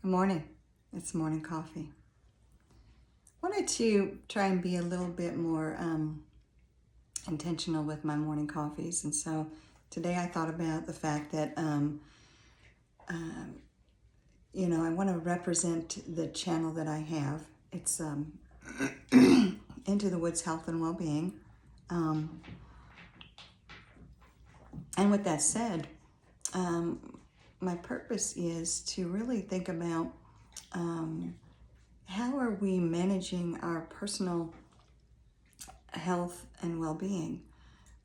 Good morning. It's morning coffee. Wanted to try and be a little bit more intentional with my morning coffees, and so today I thought about the fact that I want to represent the channel that I have. It's Into the Woods Health and Well-Being, and with that said, my purpose is to really think about how are we managing our personal health and well-being,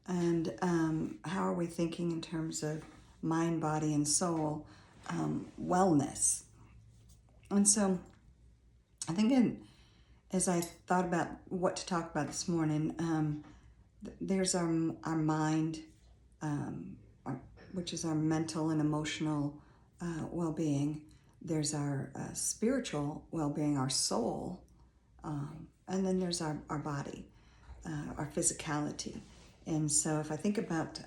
and how are we thinking in terms of mind, body, and soul wellness. And so I think as I thought about what to talk about this morning, there's our mind, which is our mental and emotional well-being. There's our spiritual well-being, our soul, and then there's our body, our physicality. And so if I think about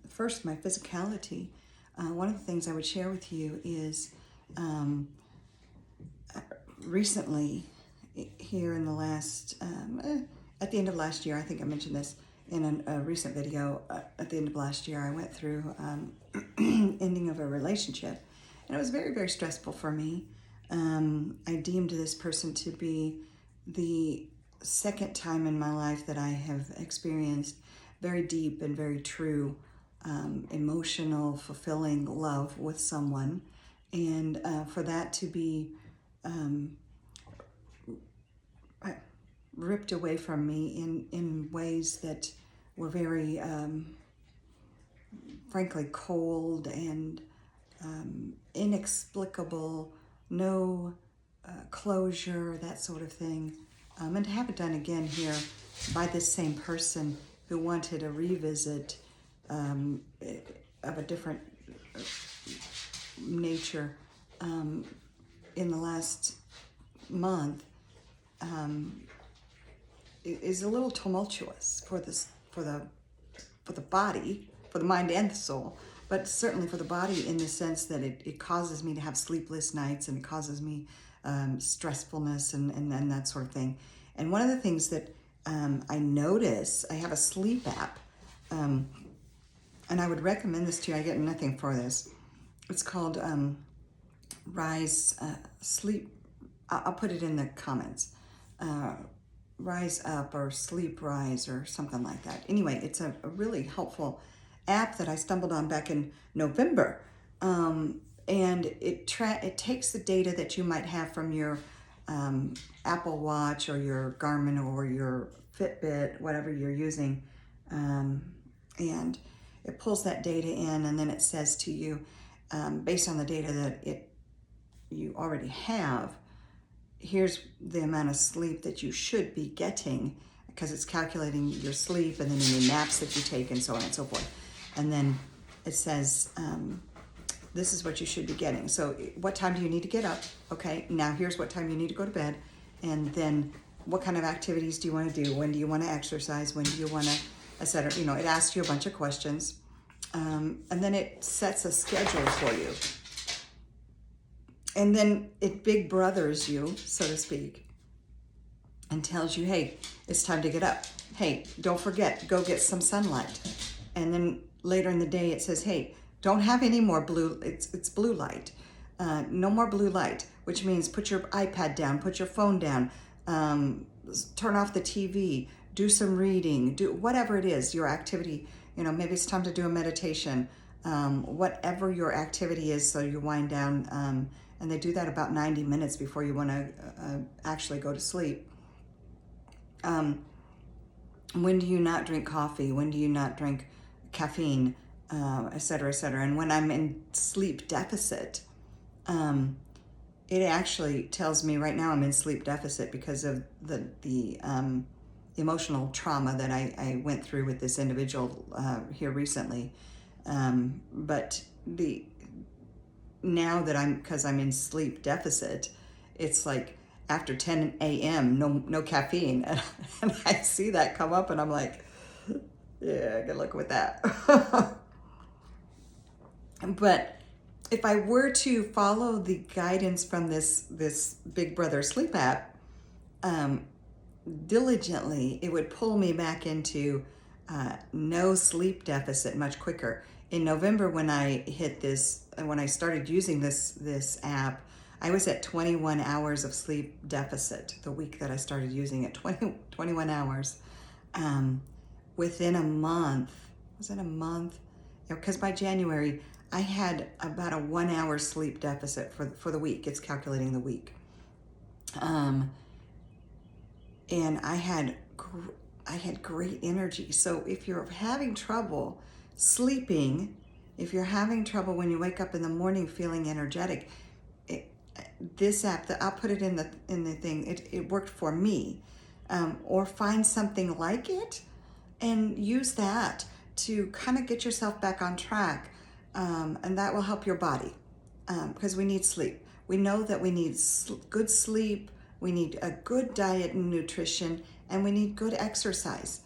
first my physicality, one of the things I would share with you is recently, here in the last, at the end of last year, I think I mentioned this in a recent video, at the end of last year, I went through ending of a relationship, and it was very, very stressful for me. I deemed this person to be the second time in my life that I have experienced very deep and very true emotional, fulfilling love with someone. And for that to be ripped away from me in ways that were very, frankly, cold and inexplicable, no closure, that sort of thing. And to have it done again here by this same person who wanted a revisit of a different nature in the last month is a little tumultuous for the body, for the mind and the soul, but certainly for the body in the sense that it causes me to have sleepless nights, and it causes me stressfulness and that sort of thing. And one of the things that I notice, I have a sleep app, and I would recommend this to you. I get nothing for this. It's called Rise Sleep. I'll put it in the comments. Rise Up or Sleep Rise or something like that. Anyway, it's a really helpful app that I stumbled on back in November. And it takes the data that you might have from your Apple Watch or your Garmin or your Fitbit, whatever you're using, and it pulls that data in, and then it says to you, based on the data that you already have, here's the amount of sleep that you should be getting, because it's calculating your sleep and then any naps that you take and so on and so forth. And then it says, this is what you should be getting. So what time do you need to get up? Okay, now here's what time you need to go to bed. And then what kind of activities do you want to do? When do you want to exercise? When do you want to, et cetera? It asks you a bunch of questions. And then it sets a schedule for you. And then it big brothers you, so to speak, and tells you, hey, it's time to get up. Hey, don't forget, go get some sunlight. And then later in the day it says, hey, don't have any more it's blue light. No more blue light, which means put your iPad down, put your phone down, turn off the TV, do some reading, do whatever it is, your activity. Maybe it's time to do a meditation, whatever your activity is, so you wind down. And they do that about 90 minutes before you want to actually go to sleep. When do you not drink coffee? When do you not drink caffeine, et cetera, et cetera? And when I'm in sleep deficit, it actually tells me right now I'm in sleep deficit because of the emotional trauma that I went through with this individual here recently. But now that because I'm in sleep deficit, it's like after 10 a.m., no caffeine. And I see that come up and I'm like, yeah, good luck with that. But if I were to follow the guidance from this Big Brother sleep app diligently, it would pull me back into no sleep deficit much quicker. In November, when I hit this, when I started using this app, I was at 21 hours of sleep deficit the week that I started using it. 21 hours. Within a month, was it a month? Because by January, I had about a 1 hour sleep deficit for the week. It's calculating the week. And I had great energy. So if you're having trouble sleeping, if you're having trouble when you wake up in the morning feeling energetic, this app, I'll put it in the thing. It worked for me. Or find something like it and use that to kind of get yourself back on track, and that will help your body, because we need sleep. We know that we need good sleep, we need a good diet and nutrition, and we need good exercise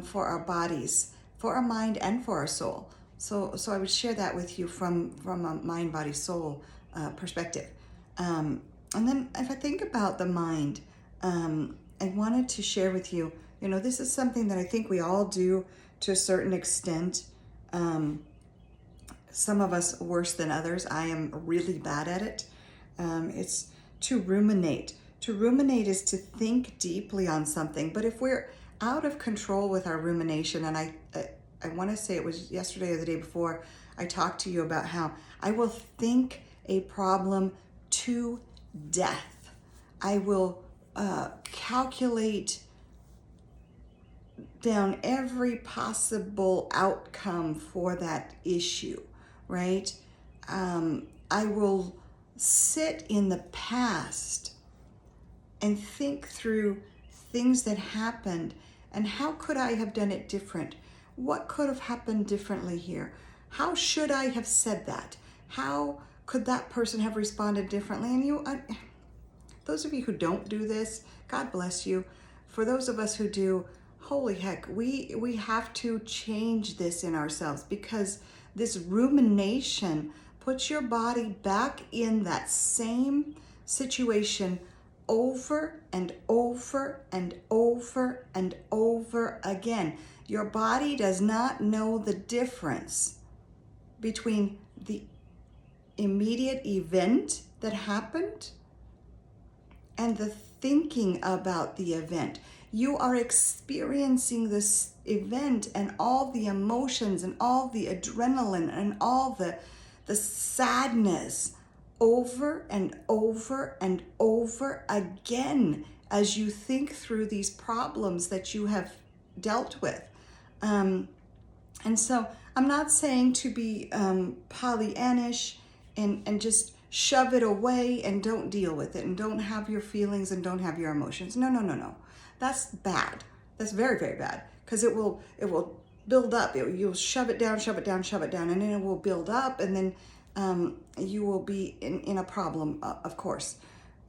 for our bodies, for our mind, and for our soul. So I would share that with you from a mind, body, soul perspective. And then if I think about the mind, I wanted to share with you, this is something that I think we all do to a certain extent. Some of us worse than others. I am really bad at it. It's to ruminate. To ruminate is to think deeply on something. But if we're out of control with our rumination, and I want to say it was yesterday or the day before, I talked to you about how I will think a problem to death. I will calculate down every possible outcome for that issue, right? I will sit in the past and think through things that happened and how could I have done it different? What could have happened differently here? How should I have said that? How could that person have responded differently? And those of you who don't do this, God bless you. For those of us who do, holy heck, we have to change this in ourselves, because this rumination puts your body back in that same situation over and over and over and over again. Your body does not know the difference between the immediate event that happened and the thinking about the event. You are experiencing this event and all the emotions and all the adrenaline and all the sadness over and over and over again as you think through these problems that you have dealt with. And so I'm not saying to be Pollyannish and just shove it away and don't deal with it and don't have your feelings and don't have your emotions. No. That's bad. That's very, very bad, because it will build up. You'll shove it down, and then it will build up, and then you will be in a problem, of course.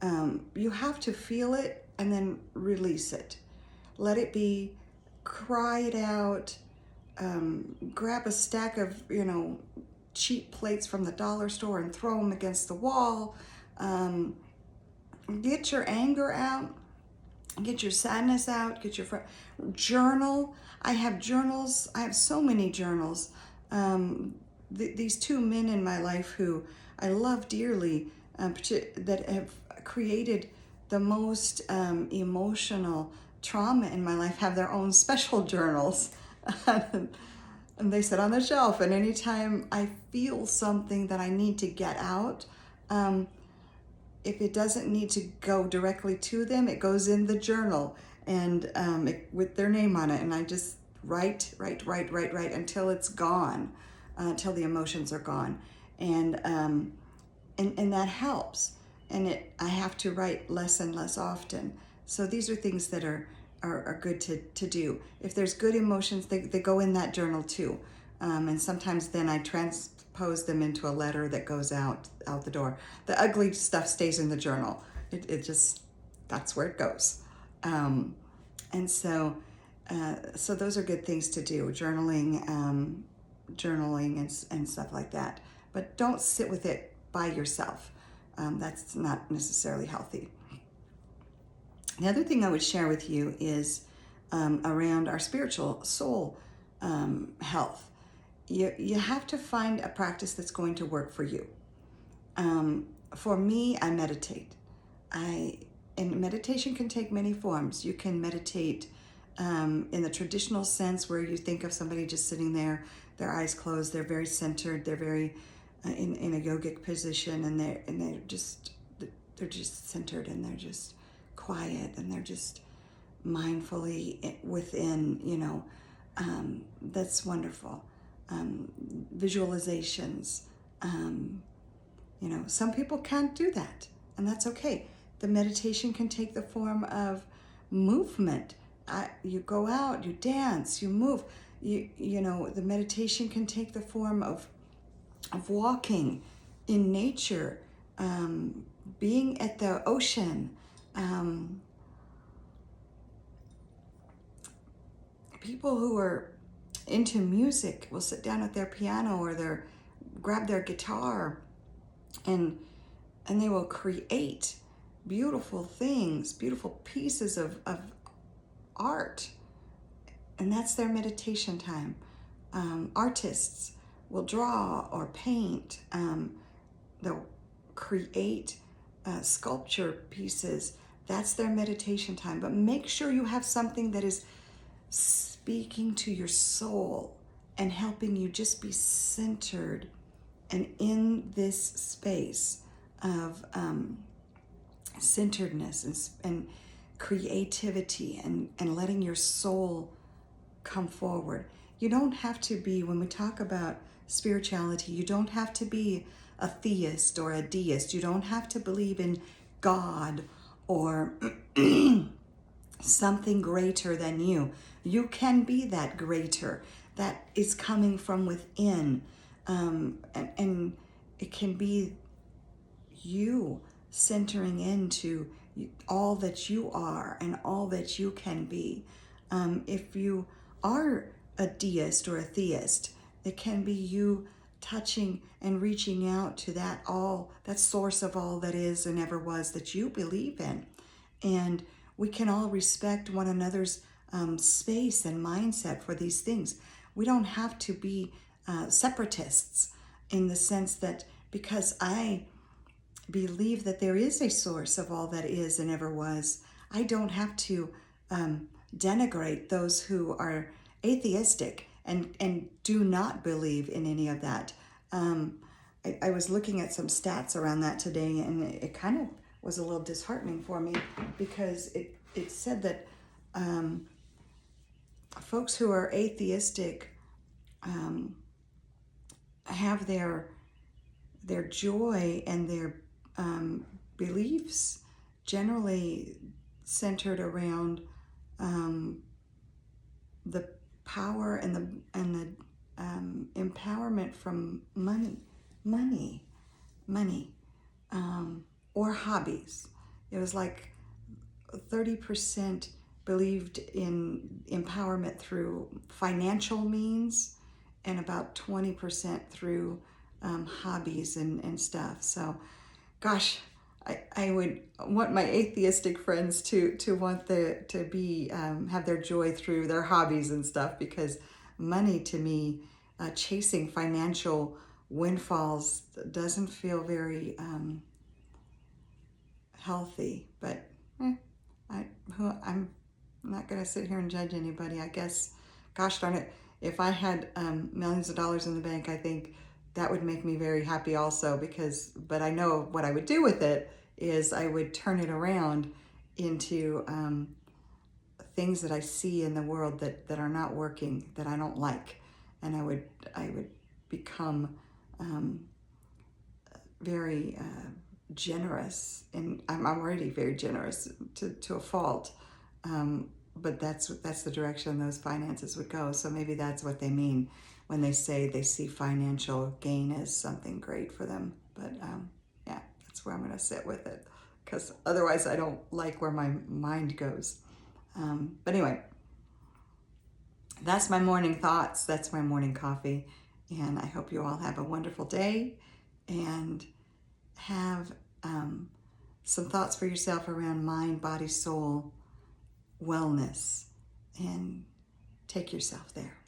You have to feel it and then release it. Let it be, cry it out, grab a stack of, cheap plates from the dollar store and throw them against the wall. Get your anger out. Get your sadness out, get your journal. I have journals. I have so many journals. These two men in my life who I love dearly, that have created the most emotional trauma in my life, have their own special journals. And they sit on the shelf, and anytime I feel something that I need to get out, if it doesn't need to go directly to them, it goes in the journal and with their name on it. And I just write until it's gone, until the emotions are gone. And that helps. And I have to write less and less often. So these are things that are good to do. If there's good emotions, they go in that journal too. And sometimes then I transpose them into a letter that goes out the door. The ugly stuff stays in the journal. It just, that's where it goes. And so those are good things to do, journaling and stuff like that. but don't sit with it by yourself. That's not necessarily healthy. The other thing I would share with you is around our spiritual soul health. You have to find a practice that's going to work for you. For me, I meditate. And meditation can take many forms. You can meditate in the traditional sense, where you think of somebody just sitting there, their eyes closed, they're very centered, they're very in a yogic position, and they're just centered, and they're just quiet, and they're just mindfully within. That's wonderful. Visualizations. Some people can't do that, and that's okay. The meditation can take the form of movement. You go out, you dance, you move. The meditation can take the form of walking in nature, being at the ocean. People who are into music will sit down at their piano or grab their guitar, and they will create beautiful things, beautiful pieces of art, and that's their meditation time. Artists will draw or paint. They'll create sculpture pieces. That's their meditation time. But make sure you have something that is speaking to your soul and helping you just be centered and in this space of centeredness and creativity and letting your soul come forward. You don't have to be, when we talk about spirituality, you don't have to be a theist or a deist. You don't have to believe in God or something greater than you. You can be that greater that is coming from within. And it can be you centering into all that you are and all that you can be. If you are a deist or a theist, it can be you touching and reaching out to that source of all that is and ever was that you believe in. And we can all respect one another's space and mindset for these things. We don't have to be separatists in the sense that because I believe that there is a source of all that is and ever was, I don't have to denigrate those who are atheistic and do not believe in any of that. I was looking at some stats around that today, and it kind of was a little disheartening for me, because it said that folks who are atheistic have their joy and their beliefs generally centered around the power and the empowerment from money, or hobbies. It was like 30% believed in empowerment through financial means, and about 20% through hobbies and stuff. So, gosh, I would want my atheistic friends to want to be have their joy through their hobbies and stuff, because money, to me, chasing financial windfalls doesn't feel very healthy. But I'm not going to sit here and judge anybody. I guess, gosh darn it, if I had millions of dollars in the bank, I think that would make me very happy also, but I know what I would do with it is I would turn it around into things that I see in the world that are not working, that I don't like. And I would become very generous, and I'm already very generous to a fault. But that's the direction those finances would go. So maybe that's what they mean when they say they see financial gain as something great for them. But yeah, that's where I'm going to sit with it, because otherwise I don't like where my mind goes. But anyway, that's my morning thoughts. That's my morning coffee. And I hope you all have a wonderful day and have some thoughts for yourself around mind, body, soul, wellness, and take yourself there.